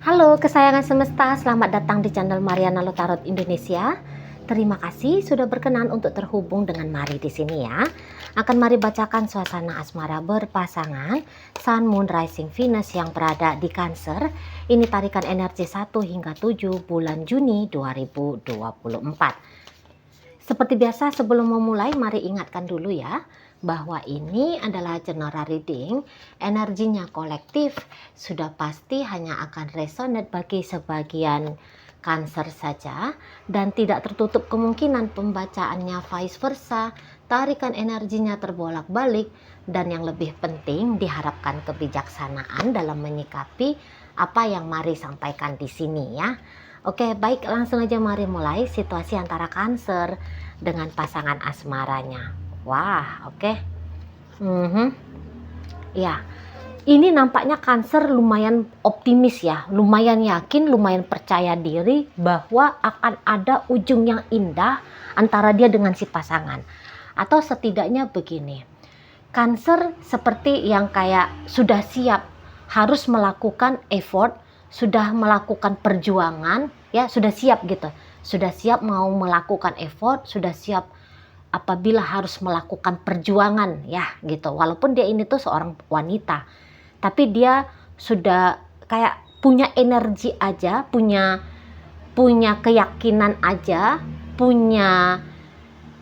Halo kesayangan semesta, selamat datang di channel Mariana Lotarot Indonesia. Terima kasih sudah berkenan untuk terhubung dengan Mari di sini ya. Akan Mari bacakan suasana asmara berpasangan Sun, Moon, Rising, Venus yang berada di Cancer. Ini tarikan energi 1 hingga 7 bulan Juni 2024. Seperti biasa sebelum memulai mari ingatkan dulu ya bahwa ini adalah general reading, energinya kolektif, sudah pasti hanya akan resonate bagi sebagian Cancer saja dan tidak tertutup kemungkinan pembacaannya vice versa, tarikan energinya terbolak-balik dan yang lebih penting diharapkan kebijaksanaan dalam menyikapi apa yang Mari sampaikan di sini ya. Oke, baik, langsung aja mari mulai situasi antara Cancer dengan pasangan asmaranya. Wah, oke. Ya, ini nampaknya Cancer lumayan optimis ya, lumayan yakin, lumayan percaya diri bahwa akan ada ujung yang indah antara dia dengan si pasangan. Atau setidaknya begini, Cancer seperti yang kayak sudah siap harus melakukan effort, sudah melakukan perjuangan, ya sudah siap gitu. Sudah siap mau melakukan effort, sudah siap apabila harus melakukan perjuangan ya gitu. Walaupun dia ini tuh seorang wanita, tapi dia sudah kayak punya energi aja, punya keyakinan aja, punya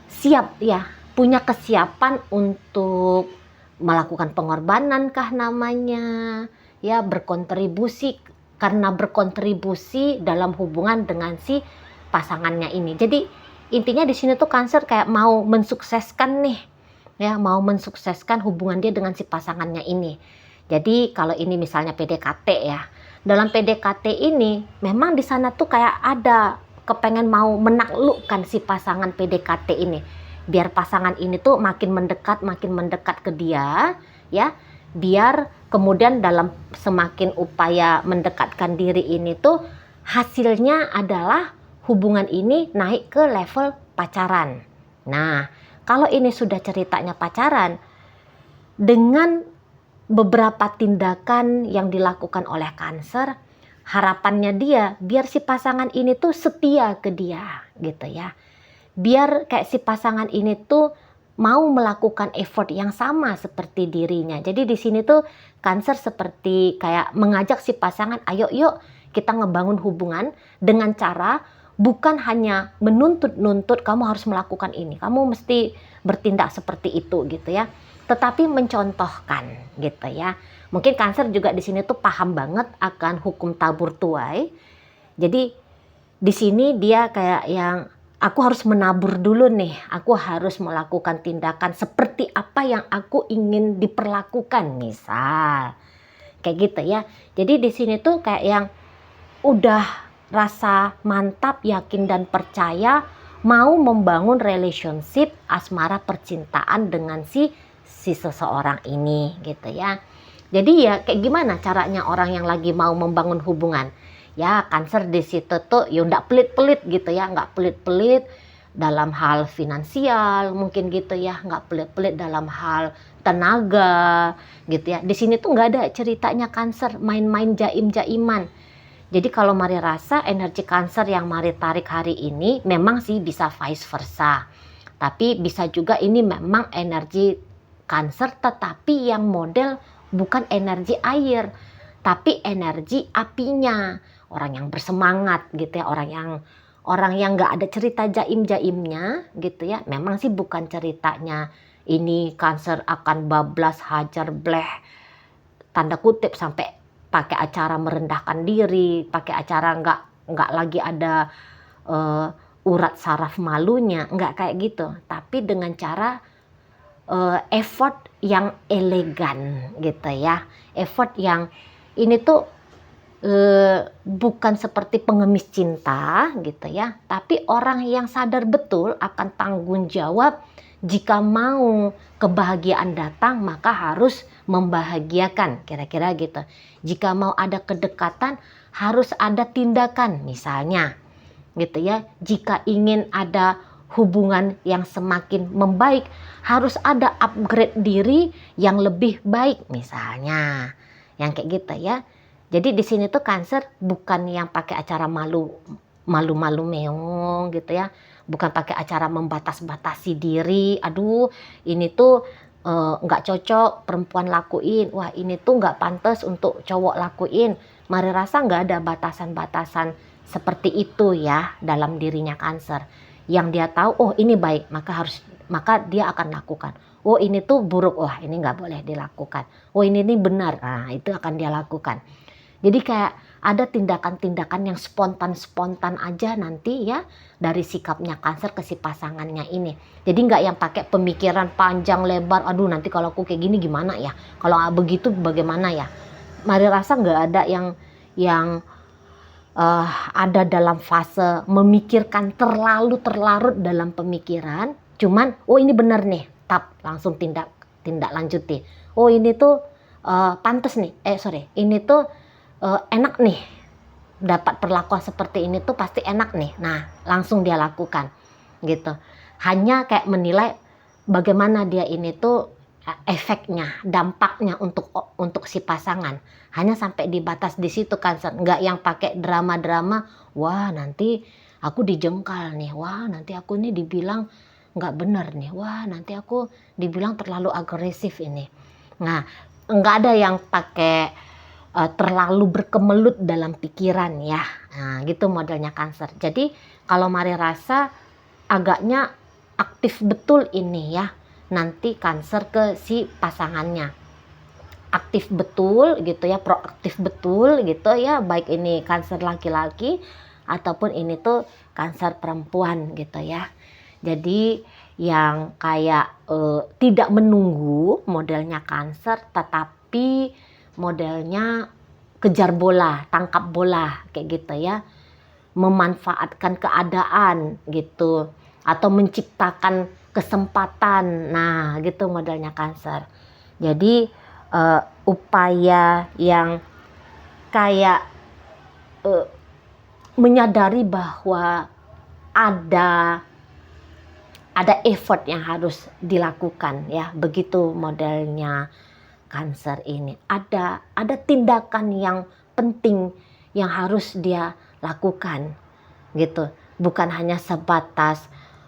siap ya, punya kesiapan untuk melakukan pengorbanan kah namanya, ya berkontribusi, karena berkontribusi dalam hubungan dengan si pasangannya ini. Jadi intinya di sini tuh Cancer kayak mau mensukseskan nih, ya mau mensukseskan hubungan dia dengan si pasangannya ini. Jadi kalau ini misalnya PDKT ya, dalam PDKT ini memang di sana tuh kayak ada kepengen mau menaklukkan si pasangan PDKT ini, biar pasangan ini tuh makin mendekat ke dia ya, biar kemudian dalam semakin upaya mendekatkan diri ini tuh hasilnya adalah hubungan ini naik ke level pacaran. Nah, kalau ini sudah ceritanya pacaran, dengan beberapa tindakan yang dilakukan oleh Cancer, harapannya dia biar si pasangan ini tuh setia ke dia gitu ya. Biar kayak si pasangan ini tuh mau melakukan effort yang sama seperti dirinya. Jadi di sini tuh Cancer seperti kayak mengajak si pasangan, ayo yuk kita ngebangun hubungan dengan cara bukan hanya menuntut-nuntut kamu harus melakukan ini, kamu mesti bertindak seperti itu gitu ya. Tetapi mencontohkan gitu ya. Mungkin Cancer juga di sini tuh paham banget akan hukum tabur tuai. Jadi di sini dia kayak yang aku harus menabur dulu nih, aku harus melakukan tindakan seperti apa yang aku ingin diperlakukan misal. Kayak gitu ya. Jadi di sini tuh kayak yang udah rasa mantap, yakin dan percaya mau membangun relationship asmara percintaan dengan si seseorang ini gitu ya. Jadi ya kayak gimana caranya orang yang lagi mau membangun hubungan? Ya Cancer di situ tuh ya nggak pelit-pelit gitu ya, nggak pelit-pelit dalam hal finansial mungkin gitu ya, nggak pelit-pelit dalam hal tenaga gitu ya. Di sini tuh nggak ada ceritanya Cancer main-main jaim-jaiman. Jadi kalau Mari rasa energi Cancer yang Mari tarik hari ini memang sih bisa vice versa. Tapi bisa juga ini memang energi Cancer tetapi yang model bukan energi air, tapi energi apinya. Orang yang bersemangat gitu ya, orang yang nggak ada cerita jaim-jaimnya gitu ya. Memang sih bukan ceritanya ini Cancer akan bablas hajar bleh tanda kutip sampai pakai acara merendahkan diri, pakai acara nggak lagi ada urat saraf malunya, nggak kayak gitu. Tapi dengan cara effort yang elegan gitu ya, effort yang ini tuh bukan seperti pengemis cinta gitu ya, tapi orang yang sadar betul akan tanggung jawab. Jika mau kebahagiaan datang maka harus membahagiakan, kira-kira gitu. Jika mau ada kedekatan harus ada tindakan misalnya gitu ya. Jika ingin ada hubungan yang semakin membaik harus ada upgrade diri yang lebih baik misalnya, yang kayak gitu ya. Jadi di sini tuh Cancer bukan yang pakai acara malu-malu meong gitu ya, bukan pakai acara membatas-batasi diri. Aduh, ini tuh nggak cocok perempuan lakuin. Wah, ini tuh nggak pantas untuk cowok lakuin. Mari rasa nggak ada batasan-batasan seperti itu ya dalam dirinya Cancer. Yang dia tahu, oh ini baik, maka dia akan lakukan. Oh ini tuh buruk, wah ini nggak boleh dilakukan. Oh ini benar, nah itu akan dia lakukan. Jadi kayak ada tindakan-tindakan yang spontan-spontan aja nanti ya dari sikapnya Cancer ke si pasangannya ini. Jadi nggak yang pakai pemikiran panjang lebar, aduh nanti kalau aku kayak gini gimana ya, kalau begitu bagaimana ya. Mari rasa nggak ada yang ada dalam fase memikirkan terlalu terlarut dalam pemikiran. Cuman oh ini benar nih, langsung tindak lanjuti. Oh ini tuh pantas nih, ini tuh enak nih, dapat perlakuan seperti ini tuh pasti enak nih. Nah langsung dia lakukan gitu. Hanya kayak menilai bagaimana dia ini tuh efeknya, dampaknya untuk si pasangan. Hanya sampai di batas di situ Cancer. Nggak yang pakai drama-drama, wah nanti aku dijengkal nih, wah nanti aku nih dibilang nggak benar nih, wah nanti aku dibilang terlalu agresif ini. Nah nggak ada yang pakai terlalu berkemelut dalam pikiran ya. Nah gitu modelnya Cancer. Jadi kalau Mari rasa agaknya aktif betul ini ya, nanti Cancer ke si pasangannya. Aktif betul gitu ya, proaktif betul gitu ya, baik ini Cancer laki-laki ataupun ini tuh Cancer perempuan gitu ya. Jadi yang kayak tidak menunggu modelnya Cancer, tetapi modelnya kejar bola, tangkap bola kayak gitu ya, memanfaatkan keadaan gitu atau menciptakan kesempatan. Nah gitu modelnya Cancer. Jadi upaya yang kayak menyadari bahwa ada effort yang harus dilakukan ya, begitu modelnya Cancer ini. Ada tindakan yang penting yang harus dia lakukan gitu. Bukan hanya sebatas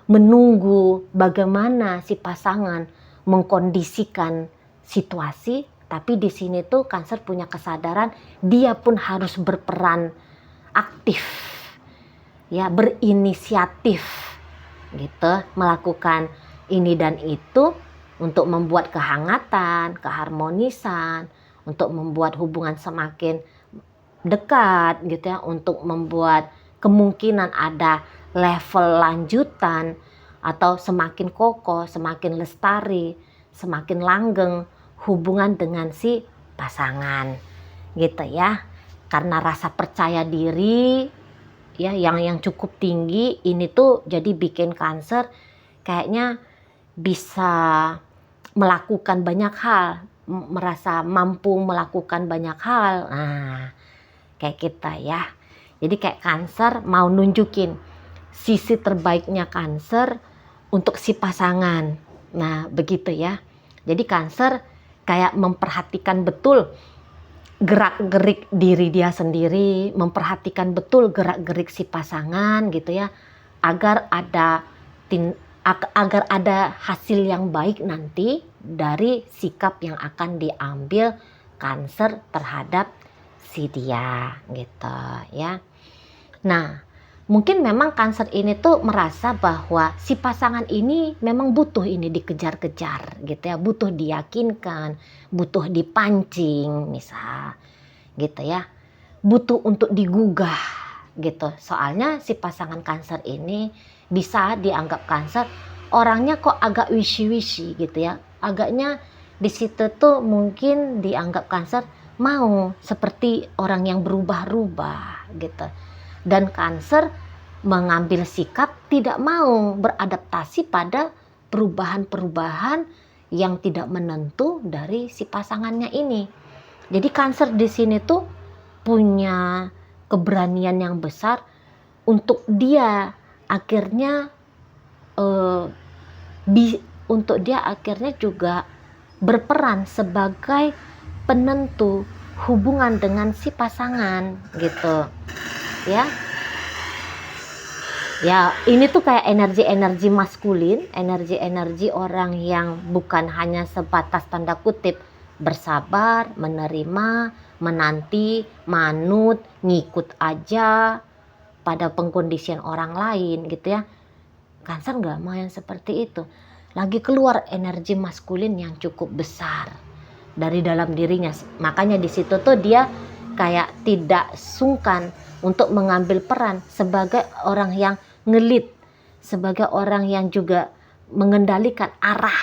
menunggu bagaimana si pasangan mengkondisikan situasi, tapi di sini tuh Cancer punya kesadaran dia pun harus berperan aktif ya, berinisiatif gitu, melakukan ini dan itu untuk membuat kehangatan, keharmonisan, untuk membuat hubungan semakin dekat gitu ya, untuk membuat kemungkinan ada level lanjutan atau semakin kokoh, semakin lestari, semakin langgeng hubungan dengan si pasangan gitu ya. Karena rasa percaya diri ya yang cukup tinggi ini tuh jadi bikin Cancer kayaknya bisa melakukan banyak hal, merasa mampu melakukan banyak hal. Nah, kayak kita ya. Jadi kayak Cancer mau nunjukin sisi terbaiknya Cancer untuk si pasangan. Nah, begitu ya. Jadi Cancer kayak memperhatikan betul gerak-gerik diri dia sendiri, memperhatikan betul gerak-gerik si pasangan gitu ya, agar ada hasil yang baik nanti dari sikap yang akan diambil Cancer terhadap si dia gitu ya. Nah, mungkin memang Cancer ini tuh merasa bahwa si pasangan ini memang butuh ini dikejar-kejar gitu ya, butuh diyakinkan, butuh dipancing misal gitu ya, butuh untuk digugah gitu. Soalnya si pasangan Cancer ini bisa dianggap Cancer orangnya kok agak wishy-wishy gitu ya, agaknya di situ tuh mungkin dianggap Cancer mau seperti orang yang berubah-ubah gitu. Dan Cancer mengambil sikap tidak mau beradaptasi pada perubahan-perubahan yang tidak menentu dari si pasangannya ini. Jadi Cancer di sini tuh punya keberanian yang besar untuk dia akhirnya juga berperan sebagai penentu hubungan dengan si pasangan gitu ya. Ya, ini tuh kayak energi-energi maskulin, energi-energi orang yang bukan hanya sebatas tanda kutip bersabar, menerima, menanti, manut, ngikut aja pada pengkondisian orang lain gitu ya. Cancer nggak mau yang seperti itu. Lagi keluar energi maskulin yang cukup besar dari dalam dirinya. Makanya di situ tuh dia kayak tidak sungkan untuk mengambil peran sebagai orang yang ngelit, sebagai orang yang juga mengendalikan arah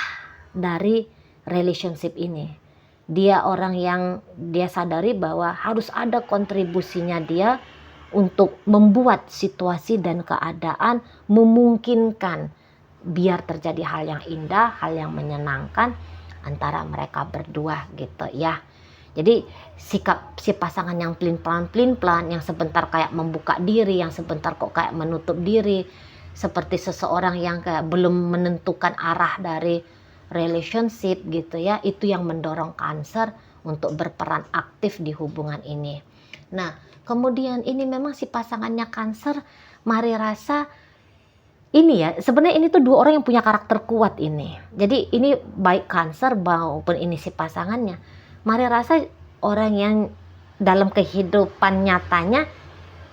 dari relationship ini. Dia orang yang dia sadari bahwa harus ada kontribusinya dia untuk membuat situasi dan keadaan memungkinkan biar terjadi hal yang indah, hal yang menyenangkan antara mereka berdua gitu ya. Jadi sikap si pasangan yang pelin-pelan, yang sebentar kayak membuka diri, yang sebentar kok kayak menutup diri, seperti seseorang yang kayak belum menentukan arah dari relationship gitu ya, itu yang mendorong Cancer untuk berperan aktif di hubungan ini. Nah, kemudian ini memang si pasangannya Cancer, mari rasa ini ya, sebenarnya ini tuh dua orang yang punya karakter kuat ini. Jadi ini baik Cancer maupun ini si pasangannya. Mari rasa orang yang dalam kehidupan nyatanya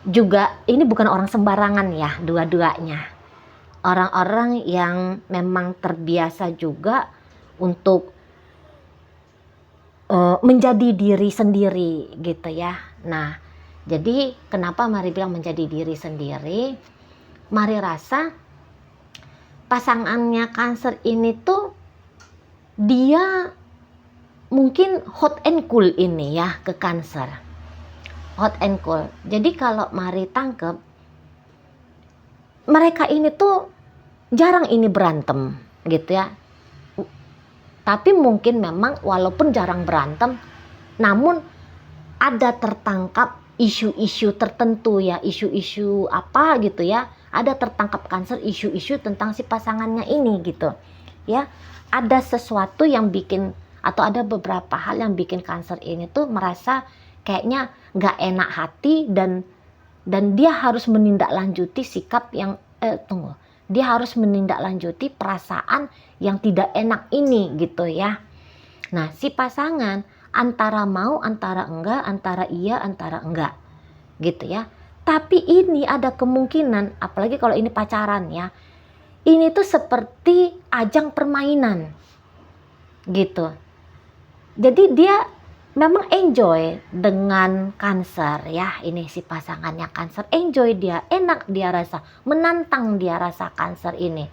juga ini bukan orang sembarangan ya, dua-duanya. Orang-orang yang memang terbiasa juga untuk menjadi diri sendiri gitu ya. Nah, jadi kenapa mari bilang menjadi diri sendiri? Mari rasa pasangannya Cancer ini tuh dia mungkin hot and cool ini ya ke Cancer. Hot and cool. Jadi kalau mari tangkep, mereka ini tuh jarang ini berantem gitu ya. Tapi mungkin memang walaupun jarang berantem, namun ada tertangkap isu-isu tertentu ya, isu-isu apa gitu ya. Ada tertangkap Cancer isu-isu tentang si pasangannya ini gitu. Ya, ada sesuatu yang bikin atau ada beberapa hal yang bikin Cancer ini tuh merasa kayaknya nggak enak hati dan dia harus menindaklanjuti sikap yang dia harus menindaklanjuti perasaan yang tidak enak ini gitu ya. Nah, si pasangan antara mau, antara enggak, antara iya, antara enggak gitu ya. Tapi ini ada kemungkinan, apalagi kalau ini pacaran ya, ini tuh seperti ajang permainan gitu. Jadi dia memang enjoy dengan Cancer ya, ini si pasangannya Cancer enjoy, dia enak, dia rasa menantang, dia rasa Cancer ini.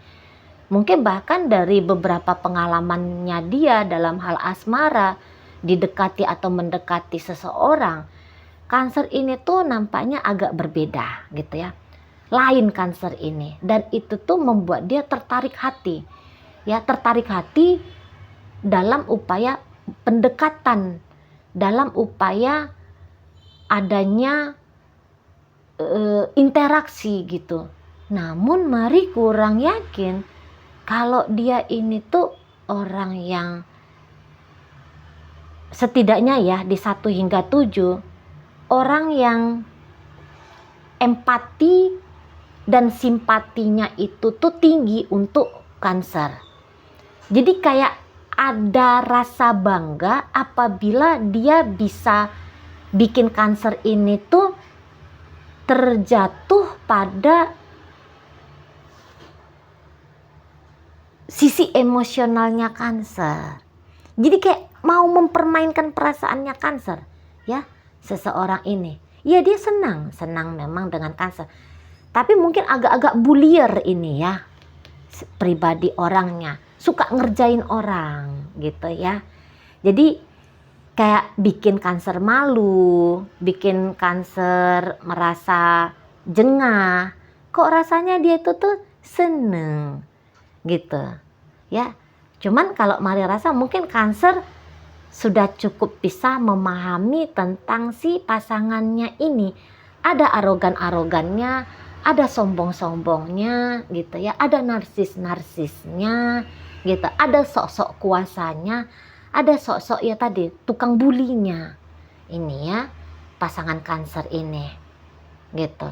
Mungkin bahkan dari beberapa pengalamannya dia dalam hal asmara, didekati atau mendekati seseorang, Cancer ini tuh nampaknya agak berbeda gitu ya. Lain Cancer ini, dan itu tuh membuat dia tertarik hati. Ya, tertarik hati dalam upaya pendekatan, dalam upaya adanya interaksi gitu. Namun mari kurang yakin kalau dia ini tuh orang yang setidaknya ya di 1 hingga 7 orang yang empati dan simpatinya itu tuh tinggi untuk Cancer. Jadi kayak ada rasa bangga apabila dia bisa bikin Cancer ini tuh terjatuh pada sisi emosionalnya Cancer. Jadi kayak mau mempermainkan perasaannya Cancer ya, seseorang ini. Ya dia senang memang dengan Cancer. Tapi mungkin agak-agak bullier ini ya, pribadi orangnya. Suka ngerjain orang gitu ya. Jadi kayak bikin Cancer malu, bikin Cancer merasa jengah. Kok rasanya dia itu tuh seneng gitu ya. Cuman kalau mari rasa mungkin Cancer sudah cukup bisa memahami tentang si pasangannya ini. Ada arogan-arogannya, ada sombong-sombongnya gitu ya, ada narsis-narsisnya gitu, ada sok-sok kuasanya, ada sok-sok ya tadi tukang bulinya ini ya, pasangan Cancer ini gitu.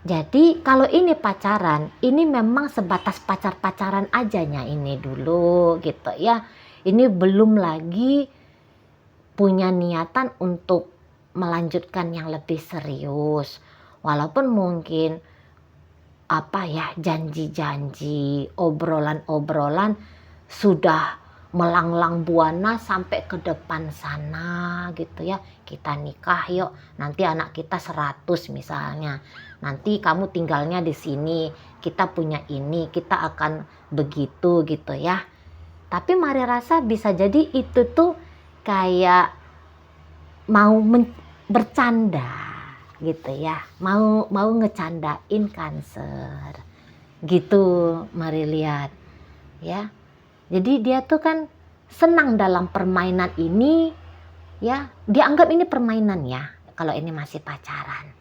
Jadi kalau ini pacaran, ini memang sebatas pacar-pacaran ajanya ini dulu gitu ya. Ini belum lagi punya niatan untuk melanjutkan yang lebih serius. Walaupun mungkin janji-janji, obrolan-obrolan sudah melanglang buana sampai ke depan sana gitu ya. Kita nikah yuk, nanti anak kita 100 misalnya. Nanti kamu tinggalnya di sini, kita punya ini, kita akan begitu gitu ya. Tapi Mari rasa bisa jadi itu tuh kayak mau bercanda gitu ya, mau ngecandain Cancer gitu. Mari lihat ya, jadi dia tuh kan senang dalam permainan ini ya, dianggap ini permainan ya kalau ini masih pacaran.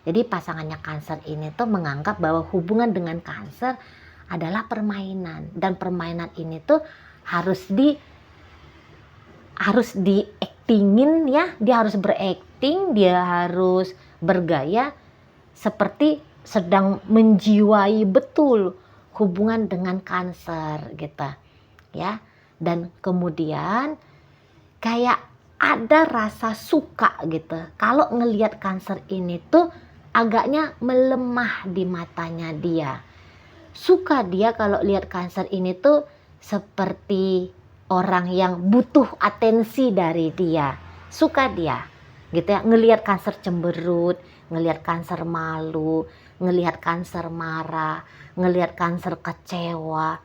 Jadi pasangannya Cancer ini tuh menganggap bahwa hubungan dengan Cancer adalah permainan, dan permainan ini tuh harus diaktingin ya, dia harus berakting, dia harus bergaya seperti sedang menjiwai betul hubungan dengan Cancer gitu ya. Dan kemudian kayak ada rasa suka gitu kalau ngelihat Cancer ini tuh agaknya melemah di matanya dia. Suka dia kalau lihat Cancer ini tuh seperti orang yang butuh atensi dari dia. Suka dia gitu ya, ngelihat Cancer cemberut, ngelihat Cancer malu, ngelihat Cancer marah, ngelihat Cancer kecewa.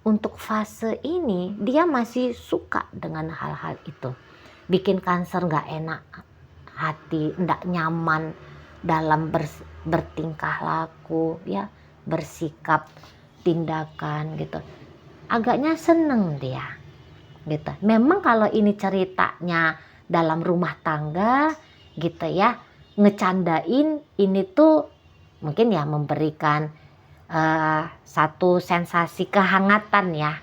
Untuk fase ini dia masih suka dengan hal-hal itu, bikin Cancer nggak enak hati, nggak nyaman dalam bertingkah laku ya, bersikap, tindakan gitu. Agaknya seneng dia gitu. Memang kalau ini ceritanya dalam rumah tangga gitu ya, ngecandain ini tuh mungkin ya memberikan satu sensasi kehangatan ya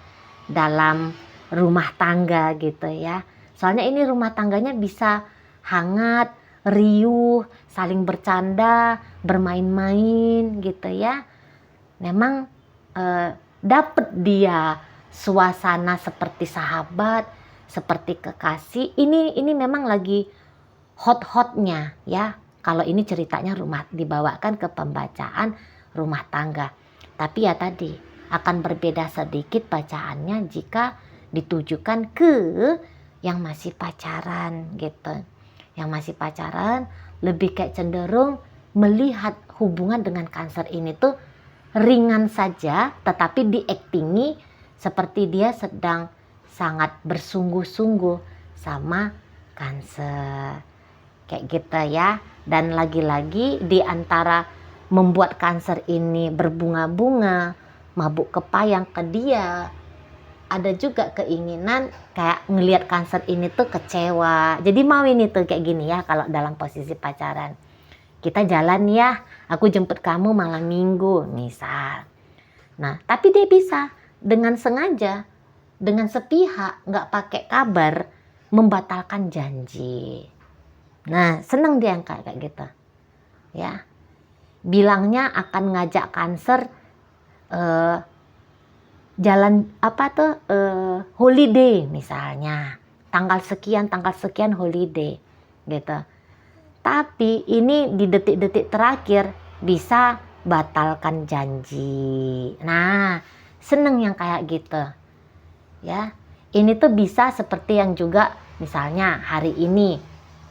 dalam rumah tangga gitu ya. Soalnya ini rumah tangganya bisa hangat, riuh, saling bercanda, bermain-main gitu ya. Memang dapet dia suasana seperti sahabat, seperti kekasih. Ini memang lagi hot-hotnya ya. Kalau ini ceritanya dibawakan ke pembacaan rumah tangga. Tapi ya tadi akan berbeda sedikit bacaannya jika ditujukan ke yang masih pacaran gitu. Yang masih pacaran lebih kayak cenderung melihat hubungan dengan Cancer ini tuh ringan saja, tetapi diaktingi seperti dia sedang sangat bersungguh-sungguh sama Cancer. Kayak gitu ya. Dan lagi-lagi di antara membuat Cancer ini berbunga-bunga, mabuk kepayang ke dia, ada juga keinginan kayak ngelihat Cancer ini tuh kecewa. Jadi mau ini tuh kayak gini ya kalau dalam posisi pacaran. Kita jalan ya, aku jemput kamu malam minggu misal. Nah, tapi dia bisa dengan sengaja, dengan sepihak, nggak pakai kabar, membatalkan janji. Nah, seneng dia kayak gitu ya. Bilangnya akan ngajak Cancer jalan holiday misalnya, tanggal sekian holiday gitu. Tapi ini di detik-detik terakhir bisa batalkan janji. Nah, seneng yang kayak gitu ya. Ini tuh bisa seperti yang juga misalnya hari ini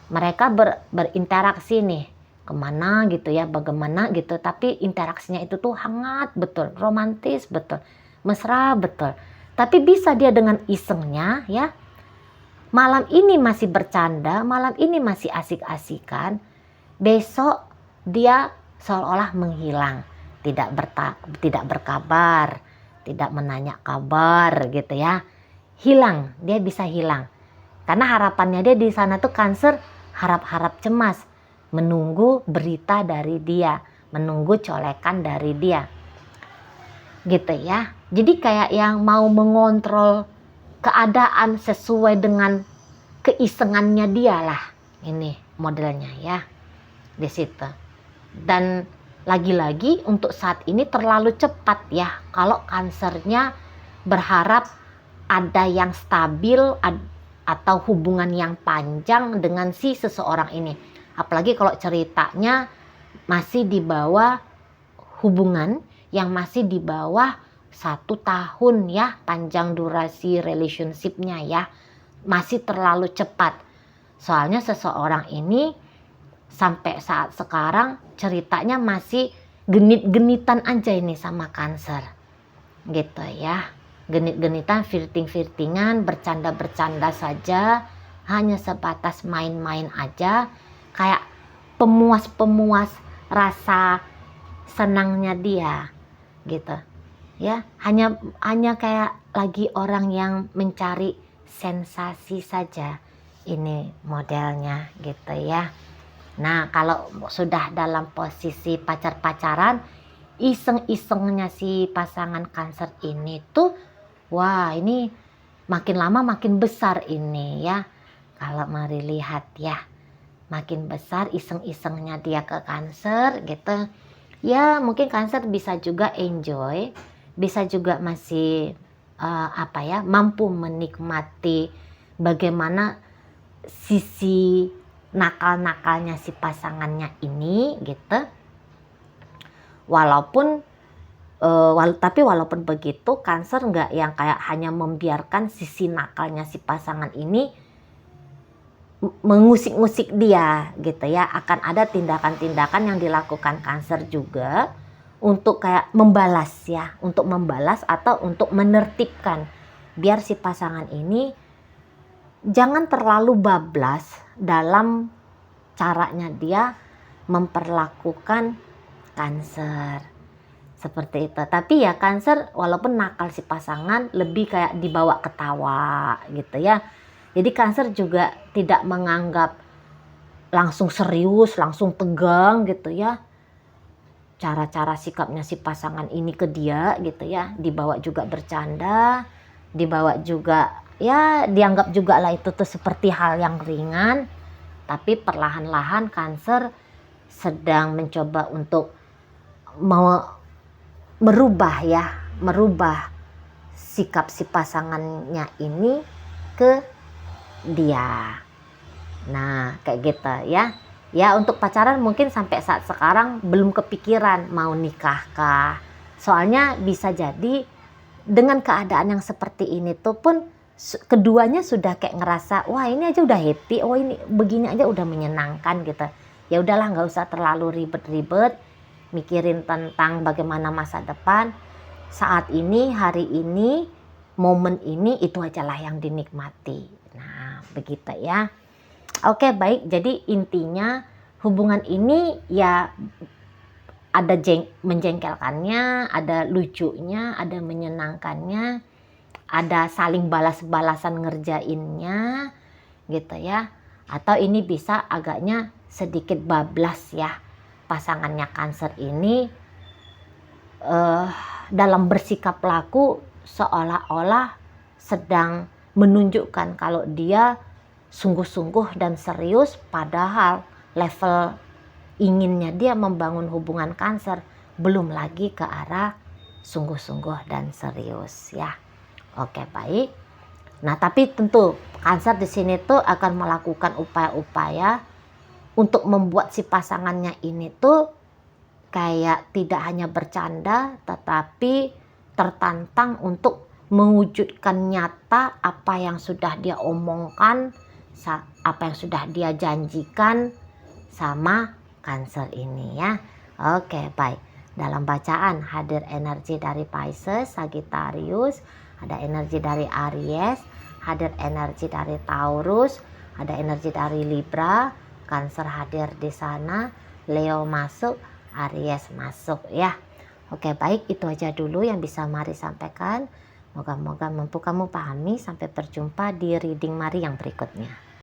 mereka berinteraksi nih kemana gitu ya, bagaimana gitu, tapi interaksinya itu tuh hangat betul, romantis betul, mesra betul. Tapi bisa dia dengan isengnya ya, malam ini masih bercanda, malam ini masih asik-asikan, besok dia seolah-olah menghilang, tidak berkabar, tidak menanya kabar gitu ya. Hilang, dia bisa hilang. Karena harapannya dia di sana tuh Cancer harap-harap cemas, menunggu berita dari dia, menunggu colekan dari dia. Gitu ya. Jadi kayak yang mau mengontrol keadaan sesuai dengan keisengannya dia lah. Ini modelnya ya di situ. Dan lagi-lagi untuk saat ini terlalu cepat ya kalau Cancernya berharap ada yang stabil atau hubungan yang panjang dengan si seseorang ini. Apalagi kalau ceritanya masih di bawah hubungan yang masih di bawah 1 tahun ya, panjang durasi relationshipnya ya, masih terlalu cepat. Soalnya seseorang ini sampai saat sekarang ceritanya masih genit-genitan aja ini sama Cancer gitu ya, genit-genitan, flirting-flirtingan, bercanda-bercanda saja, hanya sebatas main-main aja, kayak pemuas-pemuas rasa senangnya dia gitu ya, hanya kayak lagi orang yang mencari sensasi saja ini modelnya gitu ya. Nah kalau sudah dalam posisi pacar-pacaran, iseng-isengnya si pasangan Cancer ini tuh, wah ini makin lama makin besar ini ya. Kalau mari lihat ya, makin besar iseng-isengnya dia ke Cancer gitu. Ya mungkin Cancer bisa juga enjoy, bisa juga masih mampu menikmati bagaimana sisi nakal-nakalnya si pasangannya ini gitu. Tapi walaupun begitu, Cancer nggak yang kayak hanya membiarkan sisi nakalnya si pasangan ini mengusik-ngusik dia gitu ya. Akan ada tindakan-tindakan yang dilakukan Cancer juga untuk kayak membalas ya, untuk membalas atau untuk menertibkan biar si pasangan ini jangan terlalu bablas dalam caranya dia memperlakukan Cancer seperti itu. Tapi ya Cancer walaupun nakal si pasangan lebih kayak dibawa ketawa gitu ya. Jadi Cancer juga tidak menganggap langsung serius, langsung tegang gitu ya. Cara-cara sikapnya si pasangan ini ke dia gitu ya, dibawa juga bercanda, dibawa juga ya dianggap juga lah itu tuh seperti hal yang ringan. Tapi perlahan-lahan Cancer sedang mencoba untuk merubah sikap si pasangannya ini ke dia. Nah kayak gitu ya. Ya untuk pacaran mungkin sampai saat sekarang belum kepikiran mau nikah kah. Soalnya bisa jadi dengan keadaan yang seperti ini tuh pun keduanya sudah kayak ngerasa wah ini aja udah happy, oh ini begini aja udah menyenangkan gitu. Ya udahlah nggak usah terlalu ribet-ribet mikirin tentang bagaimana masa depan. Saat ini, hari ini, momen ini itu ajalah yang dinikmati. Nah begitu ya. Oke baik, jadi intinya hubungan ini ya ada menjengkelkannya, ada lucunya, ada menyenangkannya, ada saling balas-balasan ngerjainnya gitu ya. Atau ini bisa agaknya sedikit bablas ya pasangannya Cancer ini dalam bersikap laku seolah-olah sedang menunjukkan kalau dia sungguh-sungguh dan serius, padahal level inginnya dia membangun hubungan Cancer belum lagi ke arah sungguh-sungguh dan serius ya. Oke baik. Nah tapi tentu Cancer di sini tuh akan melakukan upaya-upaya untuk membuat si pasangannya ini tuh kayak tidak hanya bercanda tetapi tertantang untuk mewujudkan nyata apa yang sudah dia omongkan, apa yang sudah dia janjikan sama Cancer ini ya. Oke baik, dalam bacaan hadir energi dari Pisces, Sagittarius, ada energi dari Aries, hadir energi dari Taurus, ada energi dari Libra, Cancer hadir di sana, Leo masuk, Aries masuk ya. Oke baik, itu aja dulu yang bisa Mari sampaikan. Moga-moga mampu kamu pahami. Sampai berjumpa di reading Mari yang berikutnya.